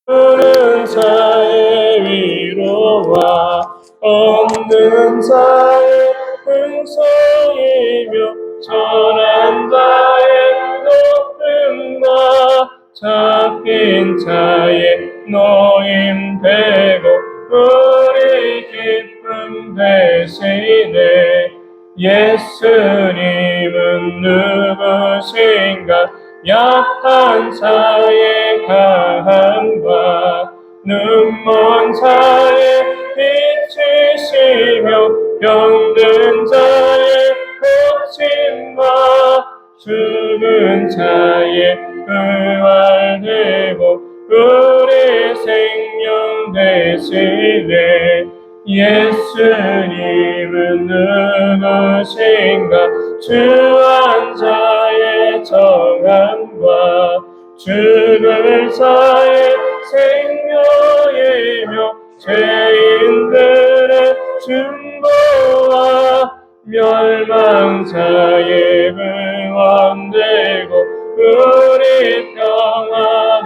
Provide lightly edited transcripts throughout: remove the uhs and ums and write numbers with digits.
없는 자의 위로와 없는 자의 풍성이며 전한 자의 높음과 잡힌 자의 노임되고 우리 기쁨 되시네. 예수님은 누구신가? 약한 자의 강함과 눈먼 자의 빛이시며 병든 자의 고침과 죽은 자의 부활되고 우리 생명 되시네. 예수님은 누구신가? 주한 자의 정함과 죽을 자의 생명이며 죄인들의 중보와 멸망자의 구원되고 우리 평화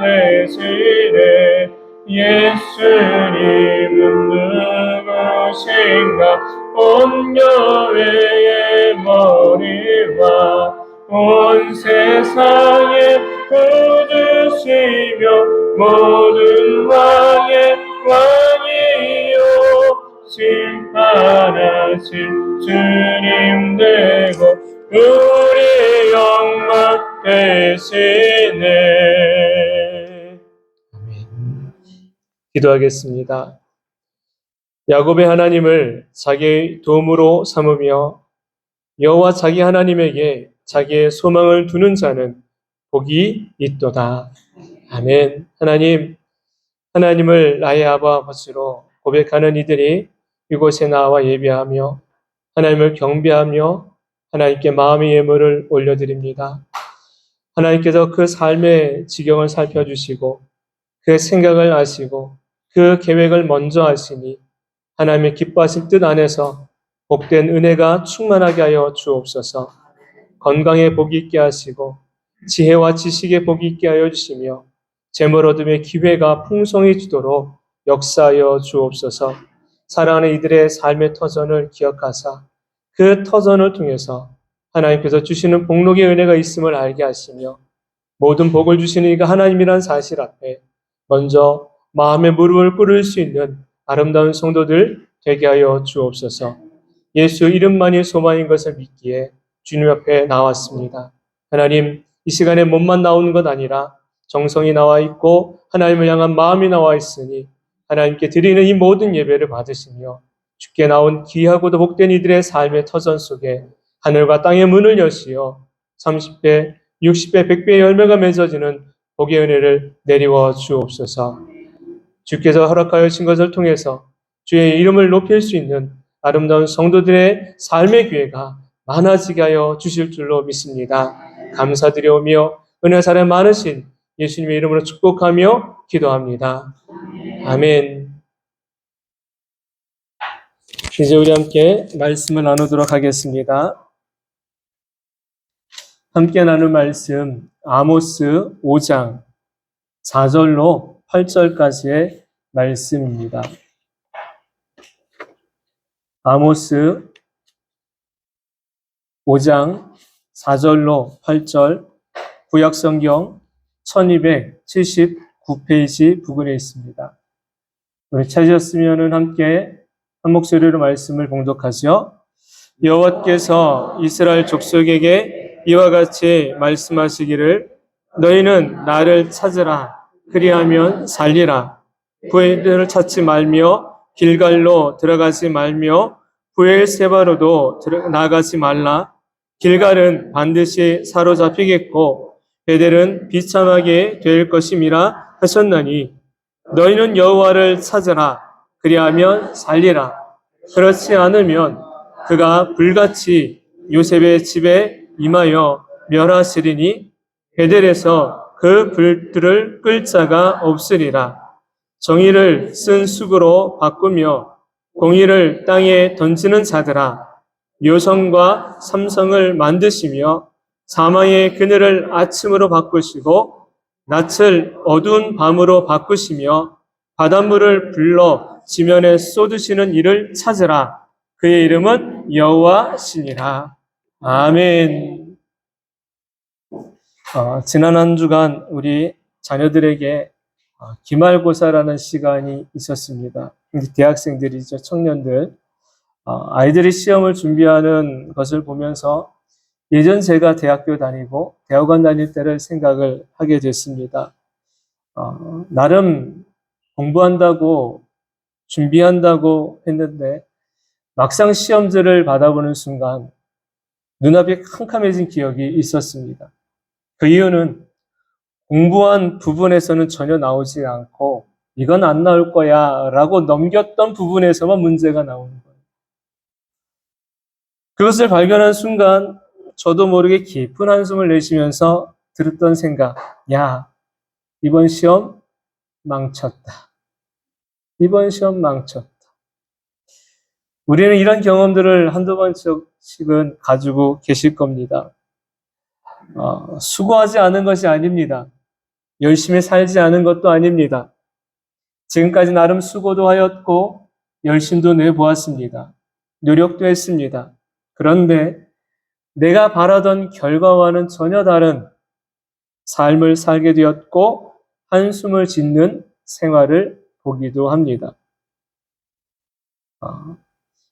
되시네. 예수님은 누구신가? 온 교회의 머리와 온 세상의 구주시며 모든 왕의 왕이요 심판하실 주님 되고 우리 영광 되시네. 아멘. 기도하겠습니다. 야곱의 하나님을 자기의 도움으로 삼으며 여호와 자기 하나님에게 자기의 소망을 두는 자는 복이 있도다. 아멘. 하나님을 나의 아바 아버지로 고백하는 이들이 이곳에 나와 예배하며 하나님을 경배하며 하나님께 마음의 예물을 올려드립니다. 하나님께서 그 삶의 지경을 살펴주시고 그 생각을 아시고 그 계획을 먼저 하시니 하나님의 기뻐하실 뜻 안에서 복된 은혜가 충만하게 하여 주옵소서. 건강에 복이 있게 하시고 지혜와 지식에 복이 있게 하여 주시며 재물 얻음의 기회가 풍성해지도록 역사하여 주옵소서. 사랑하는 이들의 삶의 터전을 기억하사 그 터전을 통해서 하나님께서 주시는 복록의 은혜가 있음을 알게 하시며 모든 복을 주시는 이가 하나님이란 사실 앞에 먼저 마음의 무릎을 꿇을 수 있는 아름다운 성도들 되게 하여 주옵소서. 예수 이름만이 소망인 것을 믿기에 주님 앞에 나왔습니다. 하나님, 이 시간에 몸만 나오는 것 아니라 정성이 나와 있고 하나님을 향한 마음이 나와 있으니 하나님께 드리는 이 모든 예배를 받으시며 주께 나온 귀하고도 복된 이들의 삶의 터전 속에 하늘과 땅의 문을 여시어 30배, 60배, 100배의 열매가 맺어지는 복의 은혜를 내리워 주옵소서. 주께서 허락하여 주신 것을 통해서 주의 이름을 높일 수 있는 아름다운 성도들의 삶의 기회가 많아지게 하여 주실 줄로 믿습니다. 감사드리오며 은혜 사랑 많으신 예수님의 이름으로 축복하며 기도합니다. 아멘. 이제 우리 함께 말씀을 나누도록 하겠습니다. 함께 나눌 말씀 아모스 5장 4절로 8절까지의 말씀입니다. 아모스 5장 4절로 8절 구약성경 1279페이지 부근에 있습니다. 우리 찾으셨으면 함께 한 목소리로 말씀을 봉독하죠. 여호와께서 이스라엘 족속에게 이와 같이 말씀하시기를 너희는 나를 찾으라 그리하면 살리라. 부엘을 찾지 말며 길갈로 들어가지 말며 부엘세바로도 나가지 말라. 길갈은 반드시 사로잡히겠고 베델은 비참하게 될 것임이라 하셨나니 너희는 여호와를 찾으라 그리하면 살리라. 그렇지 않으면 그가 불같이 요셉의 집에 임하여 멸하시리니 베델에서 그 불들을 끌 자가 없으리라. 정의를 쓴 쑥으로 바꾸며 공의를 땅에 던지는 자들아, 묘성과 삼성을 만드시며 사망의 그늘을 아침으로 바꾸시고 낯을 어두운 밤으로 바꾸시며 바닷물을 불러 지면에 쏟으시는 이를 찾으라. 그의 이름은 여호와시니라. 아멘. 지난 한 주간 우리 자녀들에게 기말고사라는 시간이 있었습니다. 대학생들이죠, 청년들. 아이들이 시험을 준비하는 것을 보면서 예전 제가 대학교 다니고 대학원 다닐 때를 생각을 하게 됐습니다. 나름 공부한다고 준비한다고 했는데 막상 시험지를 받아보는 순간 눈앞이 캄캄해진 기억이 있었습니다. 그 이유는 공부한 부분에서는 전혀 나오지 않고 이건 안 나올 거야 라고 넘겼던 부분에서만 문제가 나오는 거예요. 그것을 발견한 순간 저도 모르게 깊은 한숨을 내쉬면서 들었던 생각, 야, 이번 시험 망쳤다. 이번 시험 망쳤다. 우리는 이런 경험들을 한두 번씩은 가지고 계실 겁니다. 수고하지 않은 것이 아닙니다. 열심히 살지 않은 것도 아닙니다. 지금까지 나름 수고도 하였고 열심도 내보았습니다. 노력도 했습니다. 그런데 내가 바라던 결과와는 전혀 다른 삶을 살게 되었고 한숨을 짓는 생활을 보기도 합니다.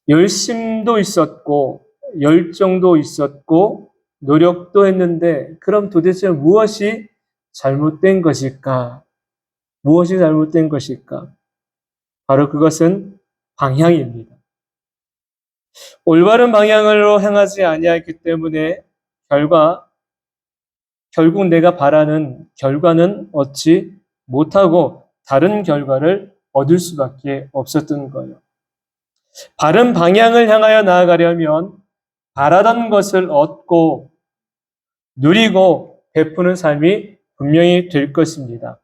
열심도 있었고 열정도 있었고 노력도 했는데 그럼 도대체 무엇이 잘못된 것일까? 무엇이 잘못된 것일까? 바로 그것은 방향입니다. 올바른 방향으로 향하지 아니하기 때문에 결국 내가 바라는 결과는 얻지 못하고 다른 결과를 얻을 수밖에 없었던 거예요. 바른 방향을 향하여 나아가려면 바라던 것을 얻고 누리고 베푸는 삶이 분명히 될 것입니다.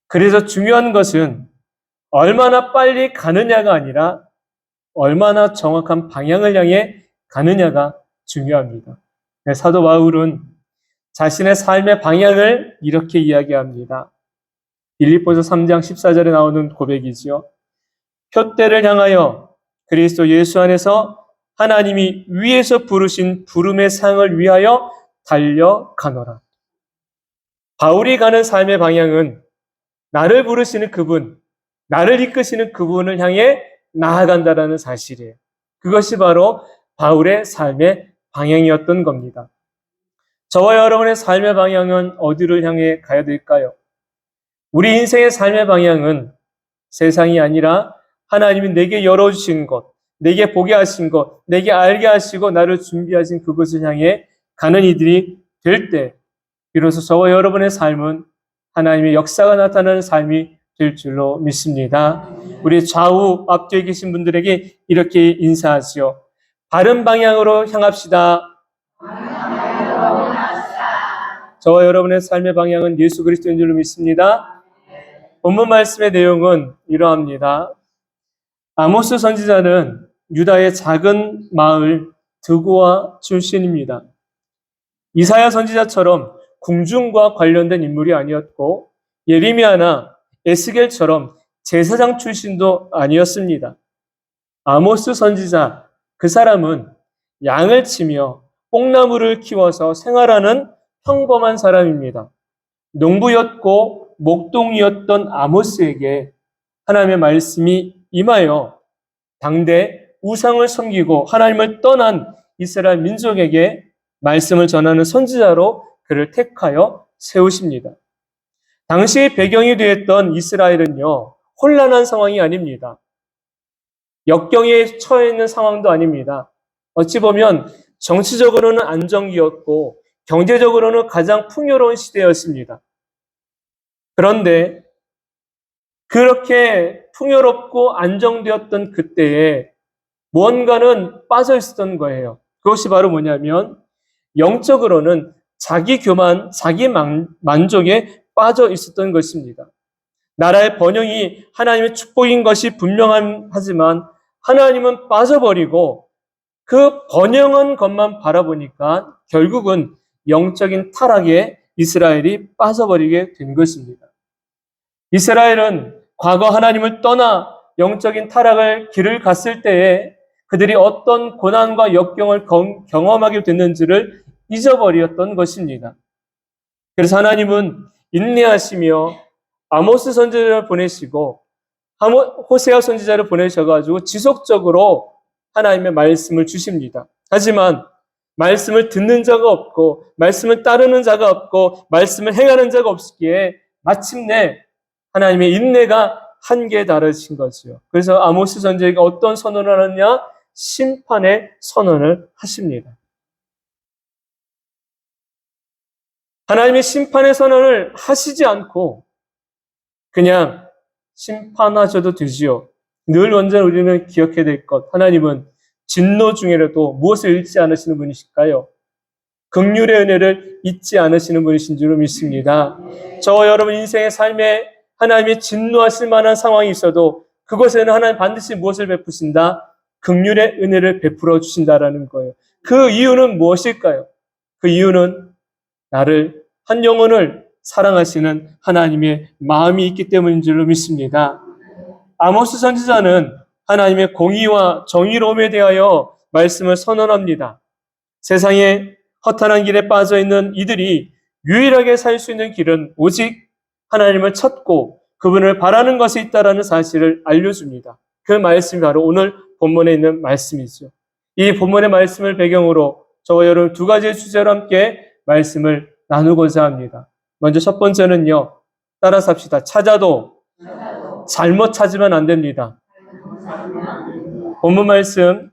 그래서 중요한 것은 얼마나 빨리 가느냐가 아니라 얼마나 정확한 방향을 향해 가느냐가 중요합니다. 사도 바울은 자신의 삶의 방향을 이렇게 이야기합니다. 빌립보서 3장 14절에 나오는 고백이지요. 표대를 향하여 그리스도 예수 안에서 하나님이 위에서 부르신 부름의 상을 위하여 달려가노라. 바울이 가는 삶의 방향은 나를 부르시는 그분, 나를 이끄시는 그분을 향해 나아간다라는 사실이에요. 그것이 바로 바울의 삶의 방향이었던 겁니다. 저와 여러분의 삶의 방향은 어디를 향해 가야 될까요? 우리 인생의 삶의 방향은 세상이 아니라 하나님이 내게 열어주신 것, 내게 보게 하신 것, 내게 알게 하시고 나를 준비하신 그것을 향해 가는 이들이 될 때 비로소 저와 여러분의 삶은 하나님의 역사가 나타나는 삶이 될 줄로 믿습니다. 우리 좌우 앞뒤에 계신 분들에게 이렇게 인사하지요. 바른 방향으로 향합시다. 저와 여러분의 삶의 방향은 예수 그리스도인 줄로 믿습니다. 본문 말씀의 내용은 이러합니다. 아모스 선지자는 유다의 작은 마을 드고아 출신입니다. 이사야 선지자처럼 궁중과 관련된 인물이 아니었고 예레미야나 에스겔처럼 제사장 출신도 아니었습니다. 아모스 선지자, 그 사람은 양을 치며 뽕나무를 키워서 생활하는 평범한 사람입니다. 농부였고 목동이었던 아모스에게 하나님의 말씀이 임하여 당대 우상을 섬기고 하나님을 떠난 이스라엘 민족에게 말씀을 전하는 선지자로 그를 택하여 세우십니다. 당시 배경이 되었던 이스라엘은요, 혼란한 상황이 아닙니다. 역경에 처해 있는 상황도 아닙니다. 어찌 보면 정치적으로는 안정기였고 경제적으로는 가장 풍요로운 시대였습니다. 그런데 그렇게 풍요롭고 안정되었던 그때에 무언가는 빠져 있었던 거예요. 그것이 바로 뭐냐면 영적으로는 자기 교만, 자기 만족에 빠져 있었던 것입니다. 나라의 번영이 하나님의 축복인 것이 분명하지만 하나님은 빠져버리고 그 번영한 것만 바라보니까 결국은 영적인 타락에 이스라엘이 빠져버리게 된 것입니다. 이스라엘은 과거 하나님을 떠나 영적인 타락을 길을 갔을 때에 그들이 어떤 고난과 역경을 경험하게 됐는지를 잊어버렸던 것입니다. 그래서 하나님은 인내하시며 아모스 선지자를 보내시고 호세아 선지자를 보내셔가지고 지속적으로 하나님의 말씀을 주십니다. 하지만 말씀을 듣는 자가 없고 말씀을 따르는 자가 없고 말씀을 행하는 자가 없기에 마침내 하나님의 인내가 한계에 달하신 거죠. 그래서 아모스 선지자가 어떤 선언을 하느냐? 심판의 선언을 하십니다. 하나님의 심판의 선언을 하시지 않고 그냥 심판하셔도 되지요. 늘 언제나 우리는 기억해야 될 것. 하나님은 진노 중에라도 무엇을 잃지 않으시는 분이실까요? 긍휼의 은혜를 잊지 않으시는 분이신 줄 믿습니다. 저와 여러분 인생의 삶에 하나님이 진노하실 만한 상황이 있어도 그것에는 하나님 반드시 무엇을 베푸신다? 긍휼의 은혜를 베풀어 주신다라는 거예요. 그 이유는 무엇일까요? 그 이유는 나를, 한 영혼을 사랑하시는 하나님의 마음이 있기 때문인 줄로 믿습니다. 아모스 선지자는 하나님의 공의와 정의로움에 대하여 말씀을 선언합니다. 세상에 허탄한 길에 빠져 있는 이들이 유일하게 살 수 있는 길은 오직 하나님을 찾고 그분을 바라는 것이 있다라는 사실을 알려줍니다. 그 말씀이 바로 오늘 본문에 있는 말씀이죠. 이 본문의 말씀을 배경으로 저와 여러분 두 가지의 주제로 함께 말씀을 나누고자 합니다. 먼저 첫 번째는요. 따라서 합시다. 찾아도 잘못 찾으면 안 됩니다. 본문 말씀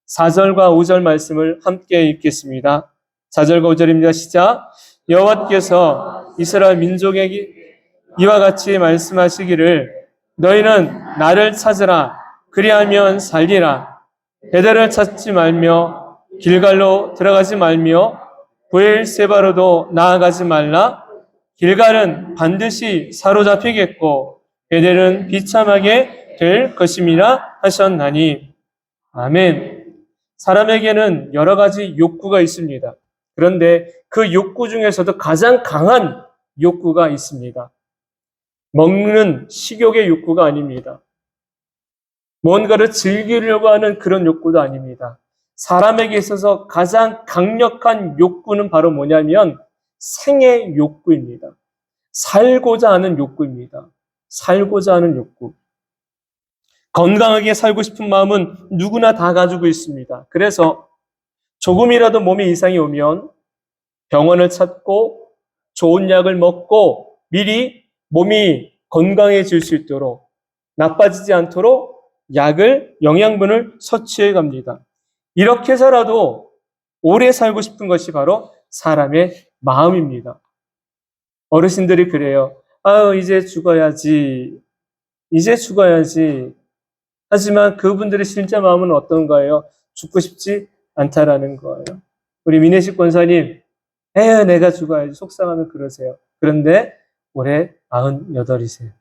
4절과 5절 말씀을 함께 읽겠습니다. 4절과 5절입니다. 시작. 여호와께서 이스라엘 민족에게 이와 같이 말씀하시기를 너희는 나를 찾으라 그리하면 살리라. 베델을 찾지 말며 길갈로 들어가지 말며 브엘세바로도 나아가지 말라. 길갈은 반드시 사로잡히겠고 베델은 비참하게 될 것임이라 하셨나니. 아멘. 사람에게는 여러 가지 욕구가 있습니다. 그런데 그 욕구 중에서도 가장 강한 욕구가 있습니다. 먹는 식욕의 욕구가 아닙니다. 뭔가를 즐기려고 하는 그런 욕구도 아닙니다. 사람에게 있어서 가장 강력한 욕구는 바로 뭐냐면 생의 욕구입니다. 살고자 하는 욕구입니다. 살고자 하는 욕구. 건강하게 살고 싶은 마음은 누구나 다 가지고 있습니다. 그래서 조금이라도 몸에 이상이 오면 병원을 찾고 좋은 약을 먹고 미리 몸이 건강해질 수 있도록 나빠지지 않도록 약을, 영양분을 섭취해 갑니다. 이렇게 해서라도 오래 살고 싶은 것이 바로 사람의 마음입니다. 어르신들이 그래요. 이제 죽어야지. 이제 죽어야지. 하지만 그분들의 진짜 마음은 어떤가요? 죽고 싶지 않다라는 거예요. 우리 민혜식 권사님, 내가 죽어야지. 속상하면 그러세요. 그런데 올해 98이세요.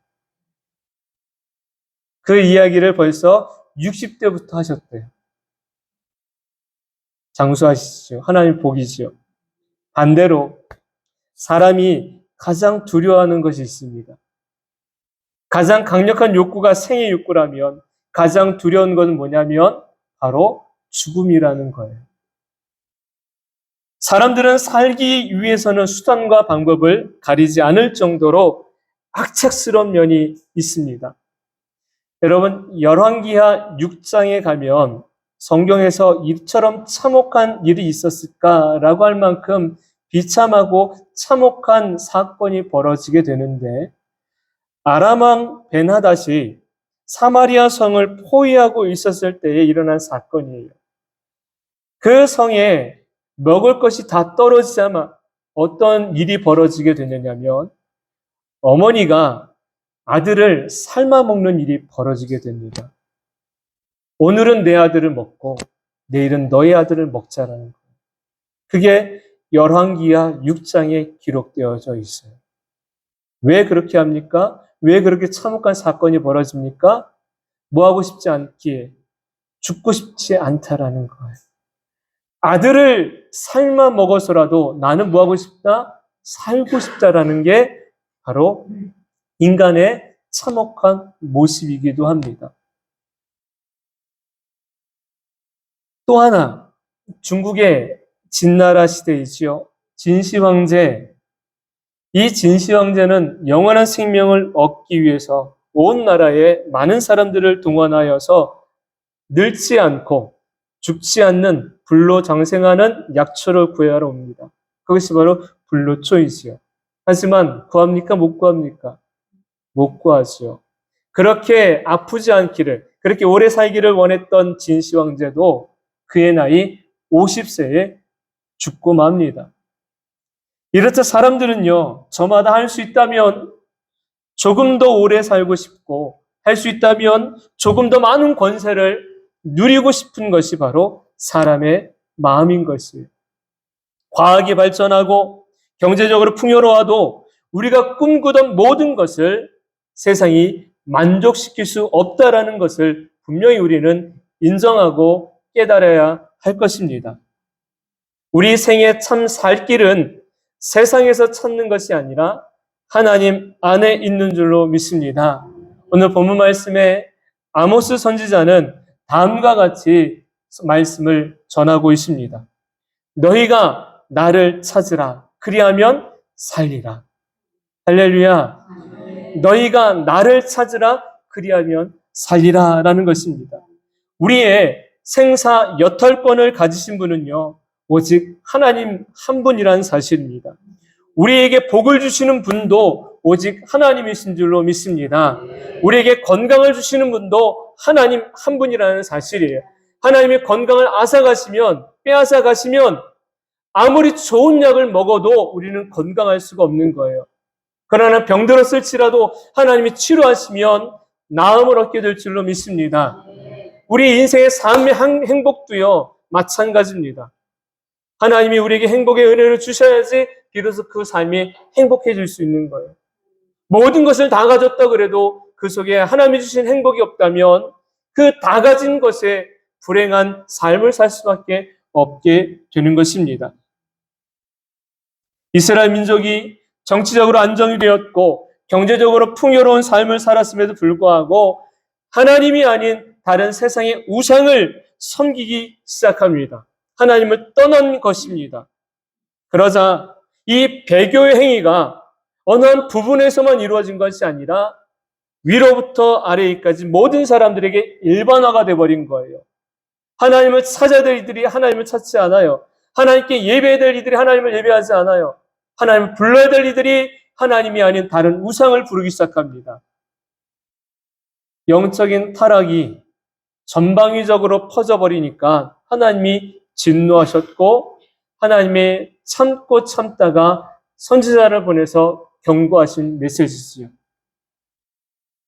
그 이야기를 벌써 60대부터 하셨대요. 장수하시죠. 하나님 복이지요. 반대로 사람이 가장 두려워하는 것이 있습니다. 가장 강력한 욕구가 생의 욕구라면 가장 두려운 것은 뭐냐면 바로 죽음이라는 거예요. 사람들은 살기 위해서는 수단과 방법을 가리지 않을 정도로 악착스러운 면이 있습니다. 여러분, 열왕기하 6장에 가면 성경에서 이처럼 참혹한 일이 있었을까라고 할 만큼 비참하고 참혹한 사건이 벌어지게 되는데 아람왕 벤하닷이 사마리아 성을 포위하고 있었을 때에 일어난 사건이에요. 그 성에 먹을 것이 다 떨어지자마자 어떤 일이 벌어지게 되느냐면 어머니가 아들을 삶아 먹는 일이 벌어지게 됩니다. 오늘은 내 아들을 먹고 내일은 너의 아들을 먹자라는 거예요. 그게 열왕기하 6장에 기록되어져 있어요. 왜 그렇게 합니까? 왜 그렇게 참혹한 사건이 벌어집니까? 뭐하고 싶지 않기에 죽고 싶지 않다라는 거예요. 아들을 삶아 먹어서라도 나는 뭐하고 싶다? 살고 싶다라는 게 바로 인간의 참혹한 모습이기도 합니다. 또 하나, 중국의 진나라 시대이지요. 진시황제. 이 진시황제는 영원한 생명을 얻기 위해서 온 나라에 많은 사람들을 동원하여서 늙지 않고 죽지 않는 불로 장생하는 약초를 구하러 옵니다. 그것이 바로 불로초이지요. 하지만 구합니까? 못 구합니까? 못 구하지요. 그렇게 아프지 않기를, 그렇게 오래 살기를 원했던 진시황제도 그의 나이 50세에 죽고 맙니다. 이렇듯 사람들은요, 저마다 할 수 있다면 조금 더 오래 살고 싶고, 할 수 있다면 조금 더 많은 권세를 누리고 싶은 것이 바로 사람의 마음인 것이에요. 과학이 발전하고 경제적으로 풍요로워도 우리가 꿈꾸던 모든 것을 세상이 만족시킬 수 없다라는 것을 분명히 우리는 인정하고 깨달아야 할 것입니다. 우리 생의 참 살 길은 세상에서 찾는 것이 아니라 하나님 안에 있는 줄로 믿습니다. 오늘 본문 말씀에 아모스 선지자는 다음과 같이 말씀을 전하고 있습니다. 너희가 나를 찾으라. 그리하면 살리라. 할렐루야. 너희가 나를 찾으라. 그리하면 살리라. 라는 것입니다. 우리의 생사 여털권을 가지신 분은요, 오직 하나님 한 분이라는 사실입니다. 우리에게 복을 주시는 분도 오직 하나님이신 줄로 믿습니다. 우리에게 건강을 주시는 분도 하나님 한 분이라는 사실이에요. 하나님의 건강을 앗아가시면, 빼앗아가시면 아무리 좋은 약을 먹어도 우리는 건강할 수가 없는 거예요. 그러나 병들었을지라도 하나님이 치료하시면 나음을 얻게 될 줄로 믿습니다. 우리 인생의 삶의 행복도요, 마찬가지입니다. 하나님이 우리에게 행복의 은혜를 주셔야지 비로소 그 삶이 행복해질 수 있는 거예요. 모든 것을 다 가졌다 그래도 그 속에 하나님이 주신 행복이 없다면 그 다 가진 것에 불행한 삶을 살 수밖에 없게 되는 것입니다. 이스라엘 민족이 정치적으로 안정이 되었고 경제적으로 풍요로운 삶을 살았음에도 불구하고 하나님이 아닌 다른 세상의 우상을 섬기기 시작합니다. 하나님을 떠난 것입니다. 그러자 이 배교의 행위가 어느 한 부분에서만 이루어진 것이 아니라 위로부터 아래까지 모든 사람들에게 일반화가 되어버린 거예요. 하나님을 찾아야 될 이들이 하나님을 찾지 않아요. 하나님께 예배해야 될 이들이 하나님을 예배하지 않아요. 하나님을 불러야 될 이들이 하나님이 아닌 다른 우상을 부르기 시작합니다. 영적인 타락이 전방위적으로 퍼져버리니까 하나님이 진노하셨고 하나님의 참고 참다가 선지자를 보내서 경고하신 메시지지요.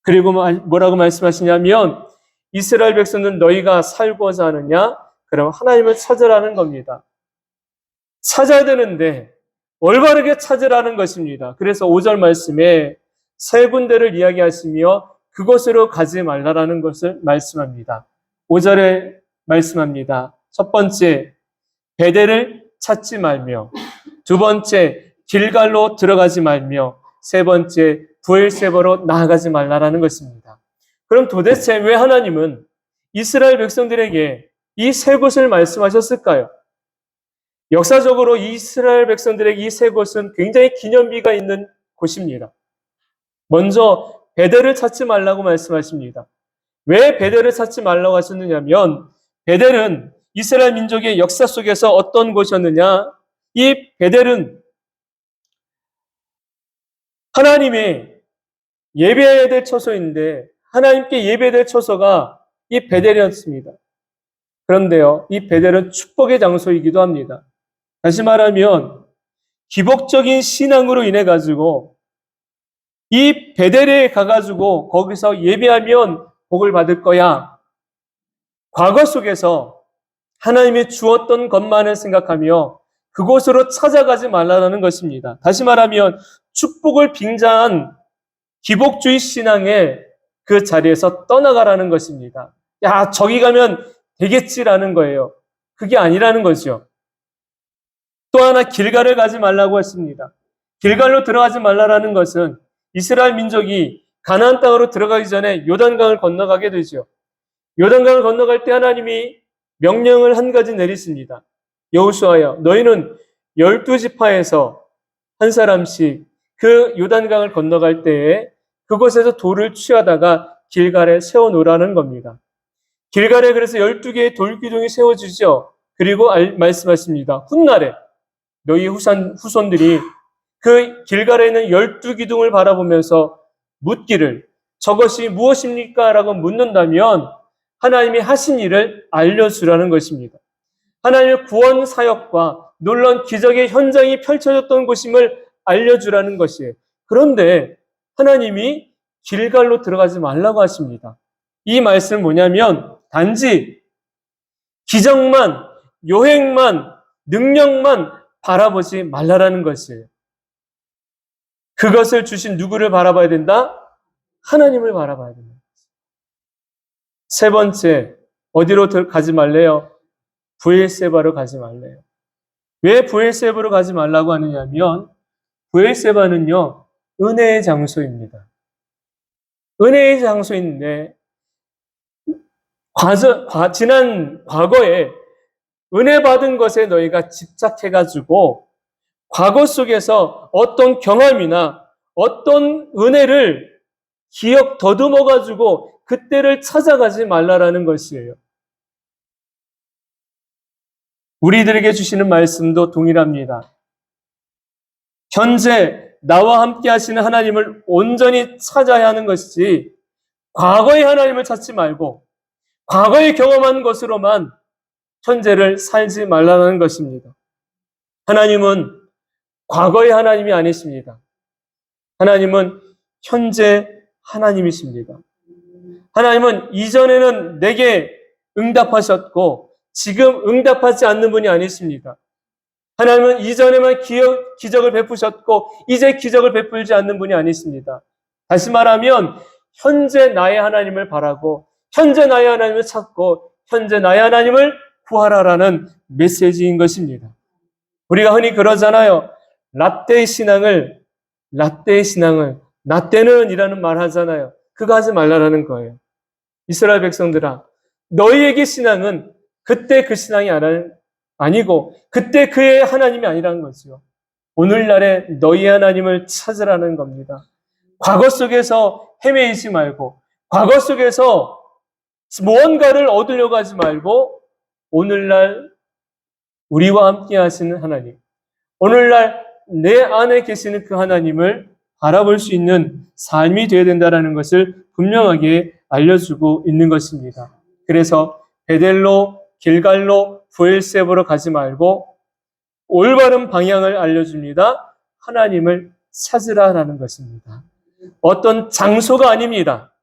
그리고 뭐라고 말씀하시냐면 이스라엘 백성은 너희가 살고자 하느냐? 그럼 하나님을 찾으라는 겁니다. 찾아야 되는데 올바르게 찾으라는 것입니다. 그래서 5절 말씀에 세 군데를 이야기하시며 그곳으로 가지 말라라는 것을 말씀합니다. 5절에 말씀합니다. 첫 번째, 베델을 찾지 말며, 두 번째, 길갈로 들어가지 말며, 세 번째, 브엘세바로 나아가지 말라라는 것입니다. 그럼 도대체 왜 하나님은 이스라엘 백성들에게 이 세 곳을 말씀하셨을까요? 역사적으로 이스라엘 백성들에게 이 세 곳은 굉장히 기념비가 있는 곳입니다. 먼저 베델을 찾지 말라고 말씀하십니다. 왜 베델을 찾지 말라고 하셨느냐면 베델은 이스라엘 민족의 역사 속에서 어떤 곳이었느냐? 이 베델은 하나님의 예배해야 될 처소인데 하나님께 예배해야 될 처소가 이 베델이었습니다. 그런데요, 이 베델은 축복의 장소이기도 합니다. 다시 말하면 기복적인 신앙으로 인해 가지고 이 베델에 가가지고 거기서 예배하면 복을 받을 거야. 과거 속에서 하나님이 주었던 것만을 생각하며 그곳으로 찾아가지 말라는 것입니다. 다시 말하면 축복을 빙자한 기복주의 신앙의 그 자리에서 떠나가라는 것입니다. 야, 저기 가면 되겠지라는 거예요. 그게 아니라는 거죠. 또 하나 길갈을 가지 말라고 했습니다. 길갈로 들어가지 말라라는 것은 이스라엘 민족이 가나안 땅으로 들어가기 전에 요단강을 건너가게 되죠. 요단강을 건너갈 때 하나님이 명령을 한 가지 내리십니다. 여호수아야, 너희는 12지파에서 한 사람씩 그 요단강을 건너갈 때에 그곳에서 돌을 취하다가 길갈에 세워놓으라는 겁니다. 길갈에 그래서 12개의 돌기둥이 세워지죠. 그리고 말씀하십니다. 훗날에 너희 후손들이 그 길갈에 있는 12기둥을 바라보면서 묻기를 저것이 무엇입니까? 라고 묻는다면 하나님이 하신 일을 알려주라는 것입니다. 하나님의 구원 사역과 놀라운 기적의 현장이 펼쳐졌던 곳임을 알려주라는 것이에요. 그런데 하나님이 길갈로 들어가지 말라고 하십니다. 이 말씀은 뭐냐면 단지 기적만, 요행만, 능력만 바라보지 말라라는 것이에요. 그것을 주신 누구를 바라봐야 된다? 하나님을 바라봐야 된다. 세 번째, 어디로 가지 말래요? 브엘세바로 가지 말래요. 왜 브엘세바로 가지 말라고 하느냐면 브엘세바는요, 은혜의 장소입니다. 은혜의 장소인데 지난 과거에 은혜 받은 것에 너희가 집착해가지고 과거 속에서 어떤 경험이나 어떤 은혜를 기억 더듬어가지고 그때를 찾아가지 말라라는 것이에요. 우리들에게 주시는 말씀도 동일합니다. 현재 나와 함께 하시는 하나님을 온전히 찾아야 하는 것이지 과거의 하나님을 찾지 말고 과거에 경험한 것으로만 현재를 살지 말라는 것입니다. 하나님은 과거의 하나님이 아니십니다. 하나님은 현재 하나님이십니다. 하나님은 이전에는 내게 응답하셨고 지금 응답하지 않는 분이 아니십니다. 하나님은 이전에만 기적을 베푸셨고 이제 기적을 베풀지 않는 분이 아니십니다. 다시 말하면 현재 나의 하나님을 바라고 현재 나의 하나님을 찾고 현재 나의 하나님을 구하라라는 메시지인 것입니다. 우리가 흔히 그러잖아요. 라떼의 신앙을 나 때는 이라는 말 하잖아요. 그거 하지 말라라는 거예요. 이스라엘 백성들아, 너희에게 신앙은 그때 그 신앙이 아니고 그때 그의 하나님이 아니라는 거죠. 오늘날에 너희 하나님을 찾으라는 겁니다. 과거 속에서 헤매이지 말고 과거 속에서 무언가를 얻으려고 하지 말고 오늘날 우리와 함께 하시는 하나님, 오늘날 내 안에 계시는 그 하나님을 바라볼 수 있는 삶이 되어야 된다는 것을 분명하게 알려주고 있는 것입니다. 그래서 베델로, 길갈로, 브엘세바로 가지 말고 올바른 방향을 알려줍니다. 하나님을 찾으라라는 것입니다. 어떤 장소가 아닙니다.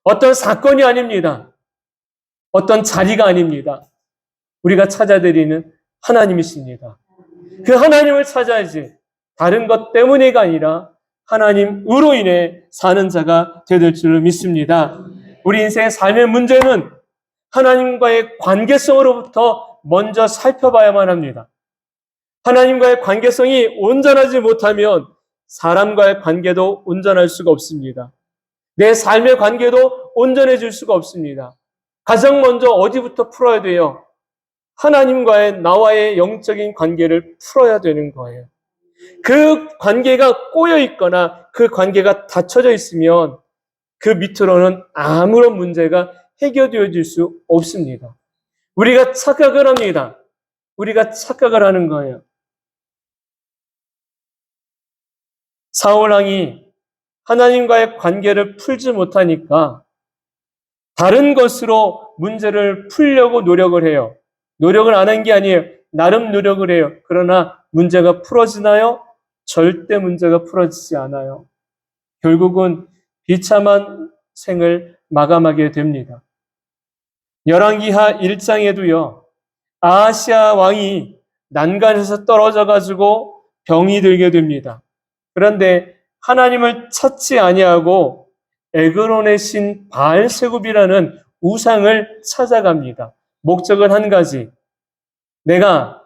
어떤 사건이 아닙니다. 어떤 자리가 아닙니다. 우리가 찾아드리는 하나님이십니다. 그 하나님을 찾아야지 다른 것 때문에가 아니라 하나님으로 인해 사는 자가 되될 줄 믿습니다. 우리 인생의 삶의 문제는 하나님과의 관계성으로부터 먼저 살펴봐야만 합니다. 하나님과의 관계성이 온전하지 못하면 사람과의 관계도 온전할 수가 없습니다. 내 삶의 관계도 온전해질 수가 없습니다. 가장 먼저 어디부터 풀어야 돼요? 하나님과의 나와의 영적인 관계를 풀어야 되는 거예요. 그 관계가 꼬여 있거나 그 관계가 닫혀져 있으면 그 밑으로는 아무런 문제가 해결되어질 수 없습니다. 우리가 착각을 합니다. 우리가 착각을 하는 거예요. 사울왕이 하나님과의 관계를 풀지 못하니까 다른 것으로 문제를 풀려고 노력을 해요. 노력을 안 한 게 아니에요. 나름 노력을 해요. 그러나 문제가 풀어지나요? 절대 문제가 풀어지지 않아요. 결국은 비참한 생을 마감하게 됩니다. 열왕기하 1장에도요. 아하시아 왕이 난간에서 떨어져 가지고 병이 들게 됩니다. 그런데 하나님을 찾지 아니하고 에그론의 신 바알세굽이라는 우상을 찾아갑니다. 목적은 한 가지. 내가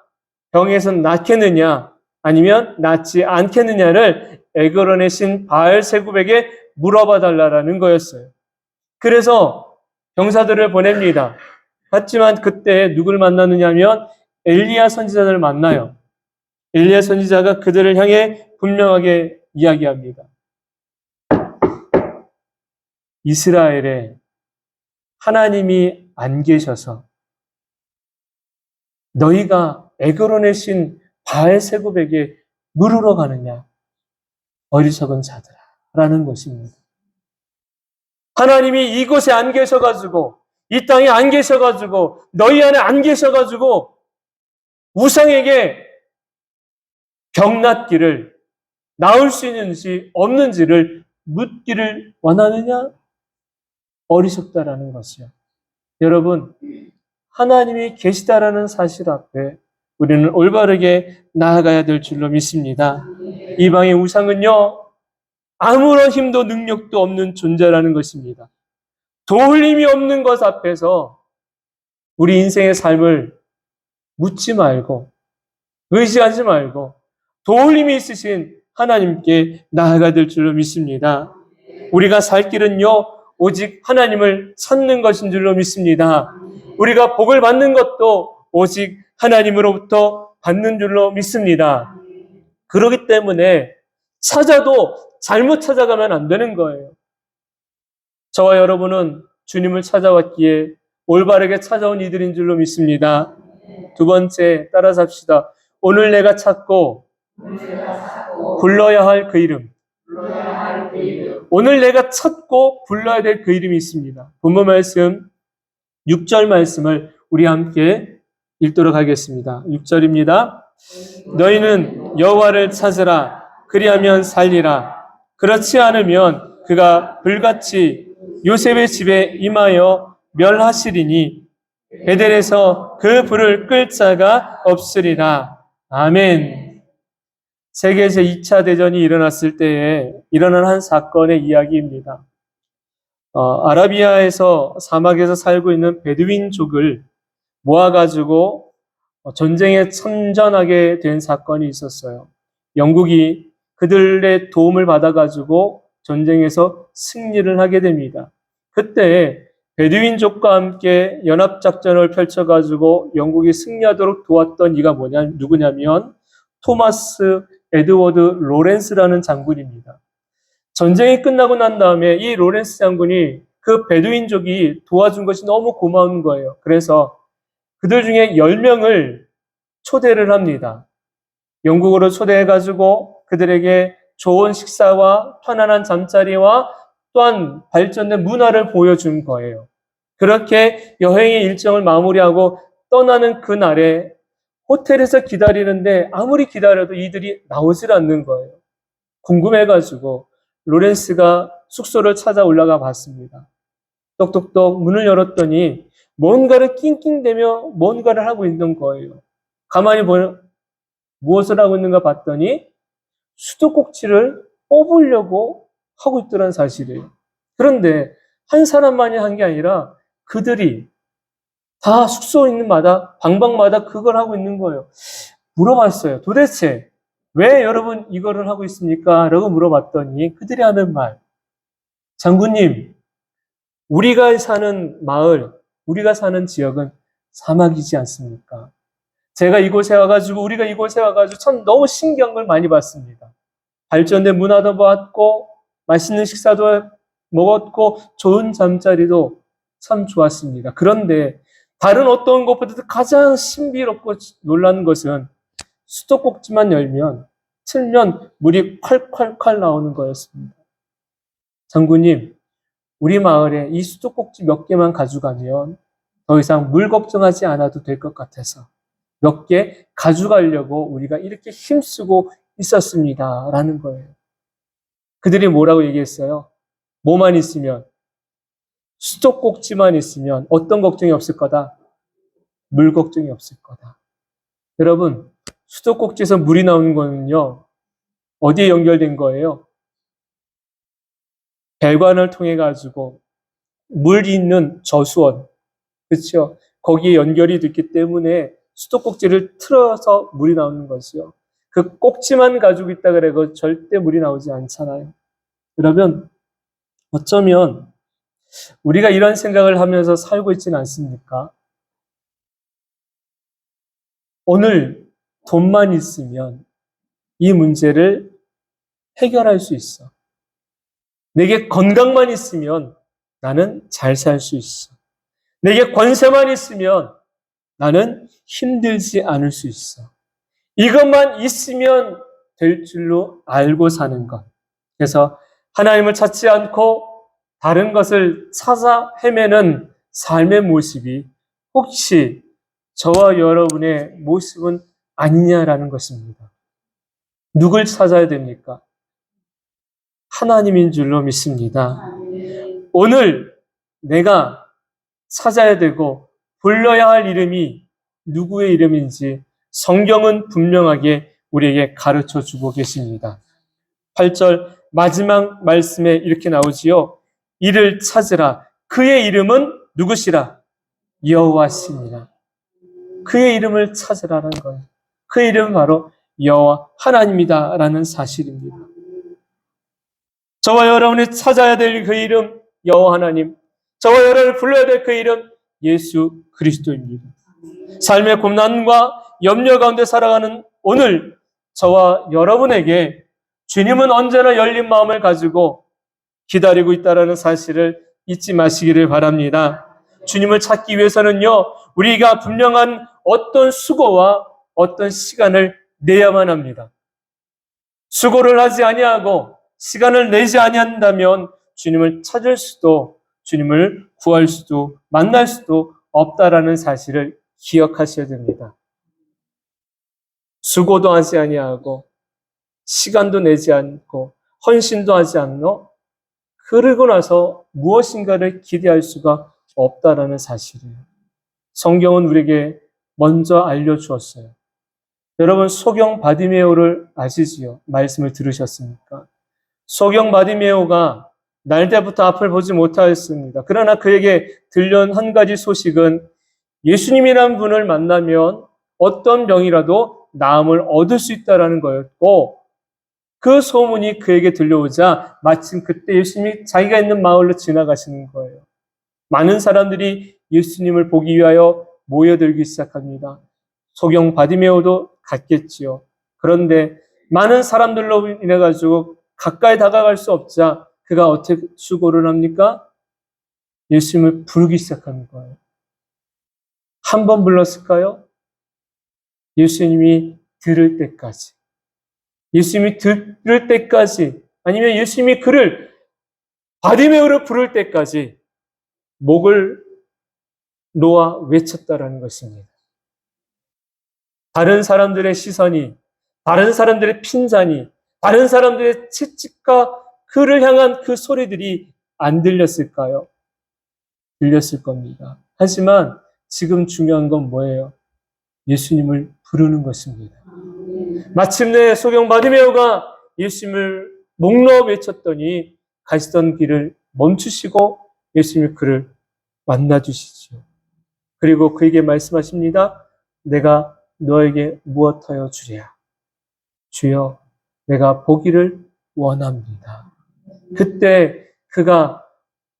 병에서 낫겠느냐? 아니면 낫지 않겠느냐를 에그론의 신 바알세굽에게 물어봐 달라라는 거였어요. 그래서 병사들을 보냅니다. 하지만 그때 누굴 만나느냐면 엘리야 선지자를 만나요. 엘리야 선지자가 그들을 향해 분명하게 이야기합니다. 이스라엘에 하나님이 안 계셔서 너희가 에그론의 신 바알세굽에게 물으러 가느냐? 어리석은 자들아 라는 것입니다. 하나님이 이곳에 안 계셔가지고 이 땅에 안 계셔가지고 너희 안에 안 계셔가지고 우상에게 병낫기를 나올 수 있는지 없는지를 묻기를 원하느냐? 어리석다라는 것이요. 여러분, 하나님이 계시다라는 사실 앞에 우리는 올바르게 나아가야 될 줄로 믿습니다. 이방의 우상은요, 아무런 힘도 능력도 없는 존재라는 것입니다. 도울 힘이 없는 것 앞에서 우리 인생의 삶을 묻지 말고 의지하지 말고 도울 힘이 있으신 하나님께 나아가야 될 줄로 믿습니다. 우리가 살 길은요, 오직 하나님을 찾는 것인 줄로 믿습니다. 우리가 복을 받는 것도 오직 하나님으로부터 받는 줄로 믿습니다. 그렇기 때문에 찾아도 잘못 찾아가면 안 되는 거예요. 저와 여러분은 주님을 찾아왔기에 올바르게 찾아온 이들인 줄로 믿습니다. 두 번째, 따라서 합시다. 오늘 내가 찾고 불러야 할 그 이름. 오늘 내가 찾고 불러야 될 그 이름이 있습니다. 본문 말씀 6절 말씀을 우리 함께 읽도록 하겠습니다. 6절입니다. 너희는 여호와를 찾으라. 그리하면 살리라. 그렇지 않으면 그가 불같이 요셉의 집에 임하여 멸하시리니 베델에서 그 불을 끌 자가 없으리라. 아멘. 세계 제2차 대전이 일어났을 때에 일어난 한 사건의 이야기입니다. 아라비아에서 사막에서 살고 있는 베두인족을 모아가지고 전쟁에 참전하게 된 사건이 있었어요. 영국이 그들의 도움을 받아가지고 전쟁에서 승리를 하게 됩니다. 그때 베두인족과 함께 연합작전을 펼쳐가지고 영국이 승리하도록 도왔던 이가 누구냐면 토마스 에드워드 로렌스라는 장군입니다. 전쟁이 끝나고 난 다음에 이 로렌스 장군이 그 베두인족이 도와준 것이 너무 고마운 거예요. 그래서 그들 중에 10명을 초대를 합니다. 영국으로 초대해가지고 그들에게 좋은 식사와 편안한 잠자리와 또한 발전된 문화를 보여준 거예요. 그렇게 여행의 일정을 마무리하고 떠나는 그날에 호텔에서 기다리는데 아무리 기다려도 이들이 나오질 않는 거예요. 궁금해가지고 로렌스가 숙소를 찾아 올라가 봤습니다. 똑똑똑 문을 열었더니 뭔가를 낑낑대며 뭔가를 하고 있는 거예요. 가만히 보면 무엇을 하고 있는가 봤더니 수도꼭지를 뽑으려고 하고 있더란 사실이에요. 그런데 한 사람만이 한 게 아니라 그들이 다 숙소에 있는 마다 방방마다 그걸 하고 있는 거예요. 물어봤어요. 도대체 왜 여러분 이거를 하고 있습니까? 라고 물어봤더니 그들이 하는 말. 장군님, 우리가 사는 마을, 우리가 사는 지역은 사막이지 않습니까? 제가 이곳에 와가지고 우리가 이곳에 와가지고 참 너무 신기한 걸 많이 봤습니다. 발전된 문화도 봤고 맛있는 식사도 먹었고 좋은 잠자리도 참 좋았습니다. 그런데 다른 어떤 것보다도 가장 신비롭고 놀라는 것은 수도꼭지만 열면 틀면 물이 콸콸콸 나오는 거였습니다. 장군님, 우리 마을에 이 수도꼭지 몇 개만 가져가면 더 이상 물 걱정하지 않아도 될 것 같아서 몇 개 가져가려고 우리가 이렇게 힘쓰고 있었습니다. 라는 거예요. 그들이 뭐라고 얘기했어요? 뭐만 있으면, 수도꼭지만 있으면 어떤 걱정이 없을 거다? 물 걱정이 없을 거다. 여러분, 수도꼭지에서 물이 나오는 거는요, 어디에 연결된 거예요? 배관을 통해 가지고 물이 있는 저수원, 그렇죠? 거기에 연결이 됐기 때문에 수도꼭지를 틀어서 물이 나오는 것이요. 그 꼭지만 가지고 있다 그래도 절대 물이 나오지 않잖아요. 여러분, 어쩌면 우리가 이런 생각을 하면서 살고 있지는 않습니까? 오늘 돈만 있으면 이 문제를 해결할 수 있어. 내게 건강만 있으면 나는 잘 살 수 있어. 내게 권세만 있으면 나는 힘들지 않을 수 있어. 이것만 있으면 될 줄로 알고 사는 것. 그래서 하나님을 찾지 않고 다른 것을 찾아 헤매는 삶의 모습이 혹시 저와 여러분의 모습은 아니냐라는 것입니다. 누굴 찾아야 됩니까? 하나님인 줄로 믿습니다. 오늘 내가 찾아야 되고 불러야 할 이름이 누구의 이름인지 성경은 분명하게 우리에게 가르쳐 주고 계십니다. 8절 마지막 말씀에 이렇게 나오지요. 이를 찾으라. 그의 이름은 누구시라? 여호와시니라. 그의 이름을 찾으라는 거예요. 그의 이름은 바로 여호와 하나님이다라는 사실입니다. 저와 여러분이 찾아야 될 그 이름 여호와 하나님, 저와 여러분을 불러야 될 그 이름 예수 그리스도입니다. 삶의 고난과 염려 가운데 살아가는 오늘 저와 여러분에게 주님은 언제나 열린 마음을 가지고 기다리고 있다는 사실을 잊지 마시기를 바랍니다. 주님을 찾기 위해서는요, 우리가 분명한 어떤 수고와 어떤 시간을 내야만 합니다. 수고를 하지 아니하고 시간을 내지 아니한다면 주님을 찾을 수도, 주님을 구할 수도, 만날 수도 없다라는 사실을 기억하셔야 됩니다. 수고도 하지 아니하고 시간도 내지 않고 헌신도 하지 않노? 그러고 나서 무엇인가를 기대할 수가 없다라는 사실이에요. 성경은 우리에게 먼저 알려주었어요. 여러분 소경 바디메오를 아시지요? 말씀을 들으셨습니까? 소경 바디메오가 날 때부터 앞을 보지 못하였습니다. 그러나 그에게 들려온 한 가지 소식은 예수님이라는 분을 만나면 어떤 병이라도 나음을 얻을 수 있다는 거였고, 그 소문이 그에게 들려오자 마침 그때 예수님이 자기가 있는 마을로 지나가시는 거예요. 많은 사람들이 예수님을 보기 위하여 모여들기 시작합니다. 소경 바디메오도 갔겠지요. 그런데 많은 사람들로 인해 가지고 가까이 다가갈 수 없자 그가 어떻게 수고를 합니까? 예수님을 부르기 시작하는 거예요. 한 번 불렀을까요? 예수님이 들을 때까지. 예수님이 들을 때까지, 아니면 예수님이 그를 바디메오를 부를 때까지 목을 놓아 외쳤다라는 것입니다. 다른 사람들의 시선이, 다른 사람들의 핀잔이, 다른 사람들의 채찍과 그를 향한 그 소리들이 안 들렸을까요? 들렸을 겁니다. 하지만 지금 중요한 건 뭐예요? 예수님을 부르는 것입니다. 마침내 소경 바디메오가 예수님을 목 놓아 외쳤더니 가시던 길을 멈추시고 예수님이 그를 만나주시죠. 그리고 그에게 말씀하십니다. 내가 너에게 무엇하여 주랴? 주여, 내가 보기를 원합니다. 그때 그가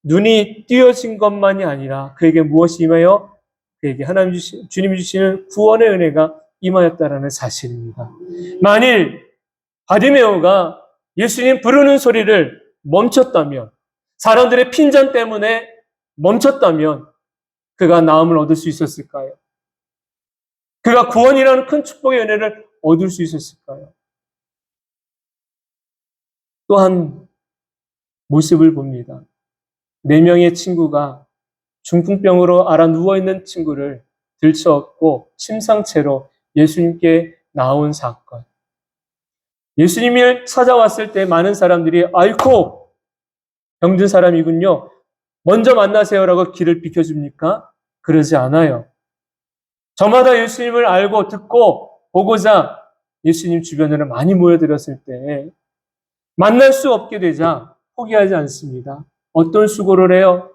눈이 띄어진 것만이 아니라 그에게 무엇이 임하여 그에게 주님이 주시는 구원의 은혜가 임하였다라는 사실입니다. 만일 바디메오가 예수님 부르는 소리를 멈췄다면, 사람들의 핀잔 때문에 멈췄다면 그가 나음을 얻을 수 있었을까요? 그가 구원이라는 큰 축복의 은혜를 얻을 수 있었을까요? 또한 모습을 봅니다. 4명의 친구가 중풍병으로 앓아 누워있는 친구를 들쳐업고 침상채로 예수님께 나온 사건. 예수님을 찾아왔을 때 많은 사람들이 아이고 병든 사람이군요. 먼저 만나세요라고 길을 비켜줍니까? 그러지 않아요. 저마다 예수님을 알고 듣고 보고자 예수님 주변으로 많이 모여들었을 때 만날 수 없게 되자 포기하지 않습니다. 어떤 수고를 해요?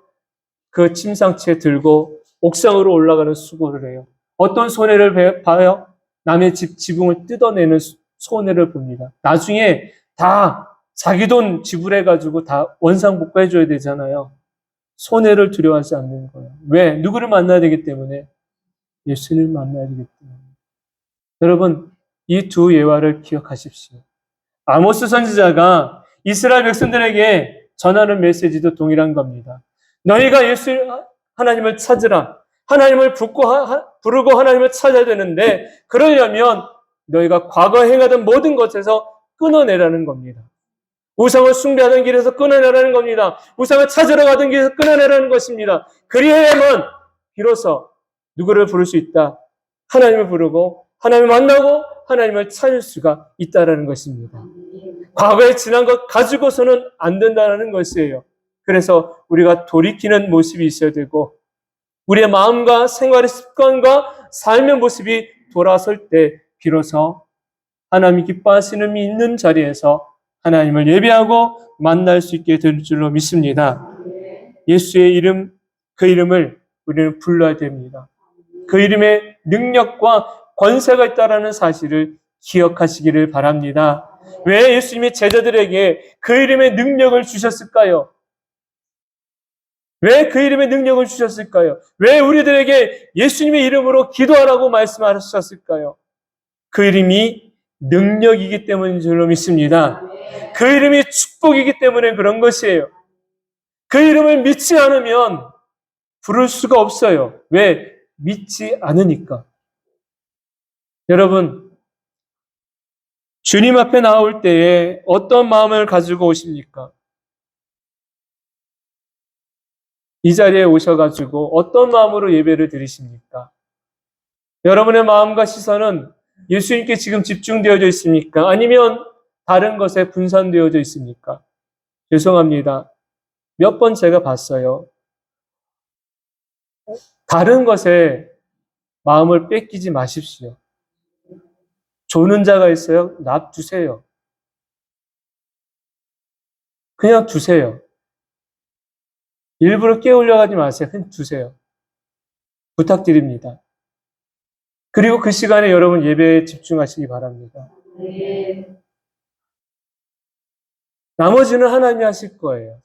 그 침상채 들고 옥상으로 올라가는 수고를 해요. 어떤 손해를 봐요? 남의 지붕을 뜯어내는 손해를 봅니다. 나중에 다 자기 돈 지불해가지고 다 원상복구해줘야 되잖아요. 손해를 두려워하지 않는 거예요. 왜? 누구를 만나야 되기 때문에? 예수님을 만나야 되기 때문에. 여러분, 이 두 예화를 기억하십시오. 아모스 선지자가 이스라엘 백성들에게 전하는 메시지도 동일한 겁니다. 너희가 하나님을 찾으라. 하나님을 부르고 하나님을 찾아야 되는데, 그러려면 너희가 과거에 행하던 모든 것에서 끊어내라는 겁니다. 우상을 숭배하던 길에서 끊어내라는 겁니다. 우상을 찾으러 가던 길에서 끊어내라는 것입니다. 그리해야만 비로소 누구를 부를 수 있다. 하나님을 부르고 하나님을 만나고 하나님을 찾을 수가 있다라는 것입니다. 과거에 지난 것 가지고서는 안 된다는 것이에요. 그래서 우리가 돌이키는 모습이 있어야 되고 우리의 마음과 생활의 습관과 삶의 모습이 돌아설 때 비로소 하나님이 기뻐하시는 믿는 자리에서 하나님을 예배하고 만날 수 있게 될 줄로 믿습니다. 예수의 이름, 그 이름을 우리는 불러야 됩니다. 그 이름에 능력과 권세가 있다는 사실을 기억하시기를 바랍니다. 왜 예수님이 제자들에게 그 이름의 능력을 주셨을까요? 왜 그 이름의 능력을 주셨을까요? 왜 우리들에게 예수님의 이름으로 기도하라고 말씀하셨을까요? 그 이름이 능력이기 때문인 줄로 믿습니다. 그 이름이 축복이기 때문에 그런 것이에요. 그 이름을 믿지 않으면 부를 수가 없어요. 왜? 믿지 않으니까. 여러분, 주님 앞에 나올 때에 어떤 마음을 가지고 오십니까? 이 자리에 오셔가지고 어떤 마음으로 예배를 드리십니까? 여러분의 마음과 시선은 예수님께 지금 집중되어져 있습니까? 아니면 다른 것에 분산되어져 있습니까? 죄송합니다. 몇 번 제가 봤어요. 다른 것에 마음을 뺏기지 마십시오. 조는 자가 있어요? 놔두세요. 그냥 두세요. 일부러 깨우려 하지 마세요. 그냥 두세요. 부탁드립니다. 그리고 그 시간에 여러분 예배에 집중하시기 바랍니다. 나머지는 하나님이 하실 거예요.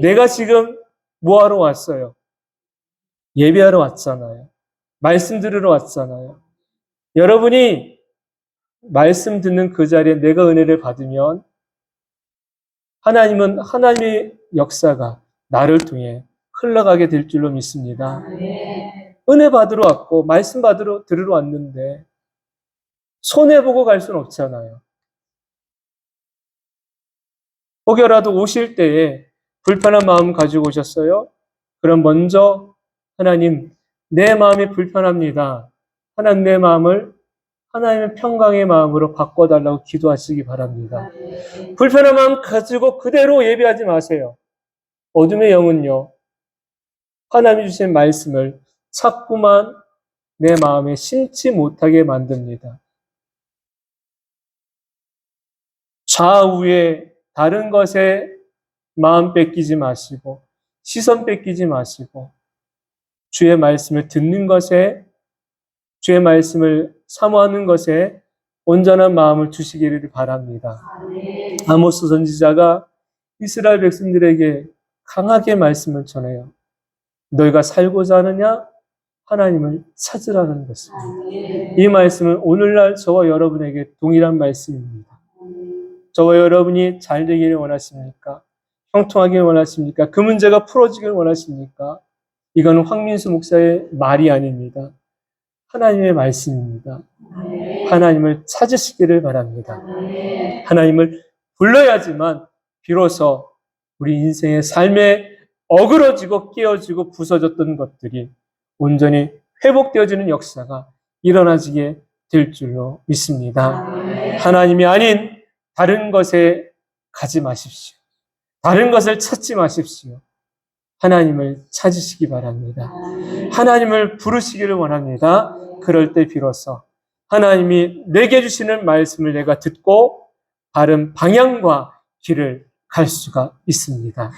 내가 지금 뭐하러 왔어요? 예배하러 왔잖아요. 말씀 들으러 왔잖아요. 여러분이 말씀 듣는 그 자리에 내가 은혜를 받으면 하나님은 하나님의 역사가 나를 통해 흘러가게 될 줄로 믿습니다. 은혜 받으러 왔고 말씀 들으러 왔는데 손해보고 갈 수는 없잖아요. 혹여라도 오실 때에 불편한 마음 가지고 오셨어요? 그럼 먼저 하나님, 내 마음이 불편합니다. 하나님, 내 마음을 하나님의 평강의 마음으로 바꿔달라고 기도하시기 바랍니다. 불편한 마음 가지고 그대로 예배하지 마세요. 어둠의 영은요, 하나님이 주신 말씀을 자꾸만 내 마음에 심지 못하게 만듭니다. 좌우에 다른 것에 마음 뺏기지 마시고 시선 뺏기지 마시고 주의 말씀을 듣는 것에 주의 말씀을 사모하는 것에 온전한 마음을 주시기를 바랍니다. 아모스 선지자가 이스라엘 백성들에게 강하게 말씀을 전해요. 너희가 살고자 하느냐? 하나님을 찾으라는 것입니다. 이 말씀은 오늘날 저와 여러분에게 동일한 말씀입니다. 저와 여러분이 잘 되기를 원하십니까? 형통하기를 원하십니까? 그 문제가 풀어지기를 원하십니까? 이거는 황민수 목사의 말이 아닙니다. 하나님의 말씀입니다. 하나님을 찾으시기를 바랍니다. 하나님을 불러야지만 비로소 우리 인생의 삶에 어그러지고 깨어지고 부서졌던 것들이 온전히 회복되어지는 역사가 일어나지게 될 줄로 믿습니다. 하나님이 아닌 다른 것에 가지 마십시오. 다른 것을 찾지 마십시오. 하나님을 찾으시기 바랍니다. 하나님을 부르시기를 원합니다. 그럴 때 비로소 하나님이 내게 주시는 말씀을 내가 듣고 바른 방향과 길을 갈 수가 있습니다.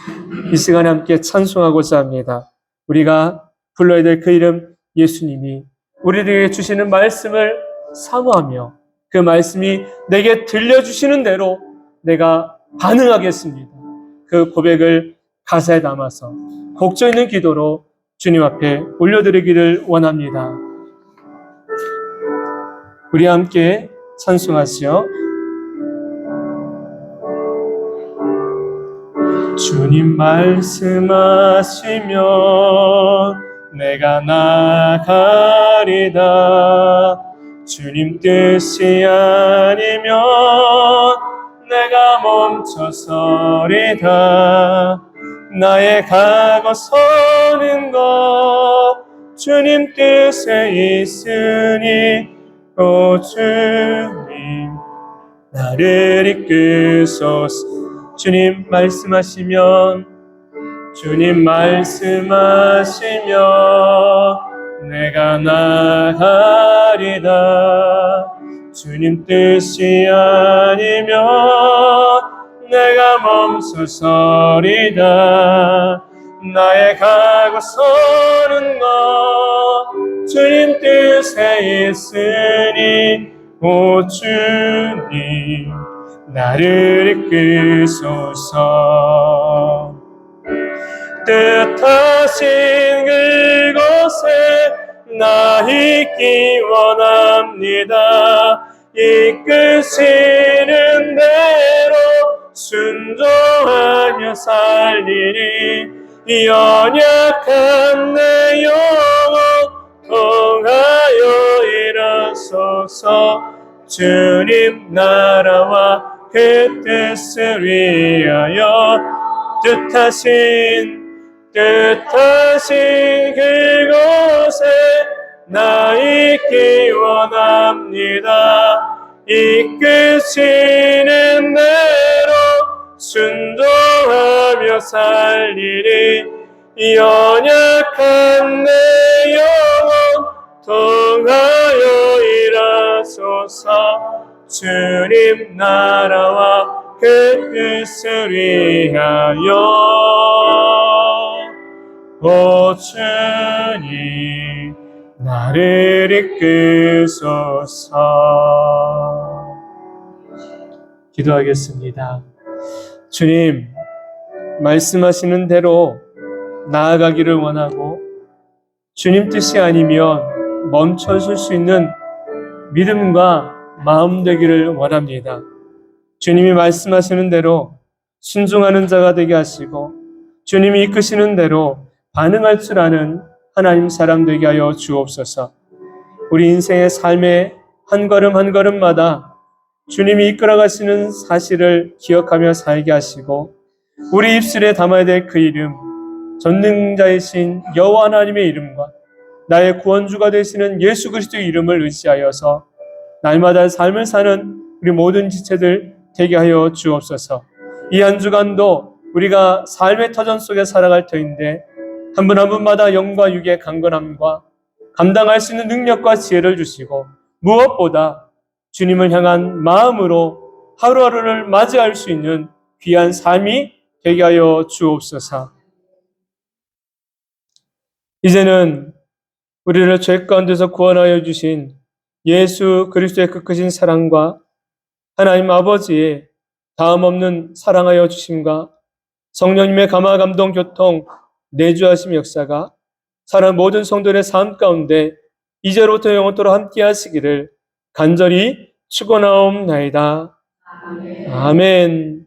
이 시간에 함께 찬송하고자 합니다. 우리가 불러야 될 그 이름 예수님이 우리에게 주시는 말씀을 사모하며 그 말씀이 내게 들려주시는 대로 내가 반응하겠습니다. 그 고백을 가사에 담아서 곡조 있는 기도로 주님 앞에 올려드리기를 원합니다. 우리 함께 찬송하시오. 주님 말씀하시면 내가 나가리다. 주님 뜻이 아니면 내가 멈춰서리다. 나의 가고 서는 것 주님 뜻에 있으니 오 주님 나를 이끄소서. 주님 말씀하시면 내가 나가리다. 주님 뜻이 아니면 내가 멈춰서리다. 나의 가고 서는 것 주님 뜻에 있으니 오 주님 나를 이끄소서. 뜻하신 그곳에 나 있기 원합니다. 이끄시는 대로 순종하며 살리니 연약한 내 영혼 통하여 일어서서 주님 나라와 그 뜻을 위하여 뜻하신 그곳에 나 있기 원합니다. 이끄시는 대로 순종하며 살리리. 연약한 내 영혼 통하여 일하소서. 주님 나라와 그 뜻을 위하여 오 주님 나를 이끄소서. 기도하겠습니다. 주님 말씀하시는 대로 나아가기를 원하고 주님 뜻이 아니면 멈춰설 수 있는 믿음과 마음 되기를 원합니다. 주님이 말씀하시는 대로 순종하는 자가 되게 하시고 주님이 이끄시는 대로 반응할 줄 아는 하나님 사람 되게 하여 주옵소서. 우리 인생의 삶의 한 걸음 한 걸음마다 주님이 이끌어 가시는 사실을 기억하며 살게 하시고 우리 입술에 담아야 될 그 이름, 전능자이신 여호와 하나님의 이름과 나의 구원주가 되시는 예수 그리스도의 이름을 의지하여서 날마다 삶을 사는 우리 모든 지체들 되게 하여 주옵소서. 이 한 주간도 우리가 삶의 터전 속에 살아갈 터인데 한 분 한 분마다 영과 육의 강건함과 감당할 수 있는 능력과 지혜를 주시고 무엇보다 주님을 향한 마음으로 하루하루를 맞이할 수 있는 귀한 삶이 되게 하여 주옵소서. 이제는 우리를 죄 가운데서 구원하여 주신 예수 그리스도의 그 크신 사랑과 하나님 아버지의 다음 없는 사랑하여 주심과 성령님의 감화 감동 교통 내주하심 역사가 사랑 모든 성도의 삶 가운데 이제로부터 영원토록 함께 하시기를 간절히 축원하옵나이다. 아멘.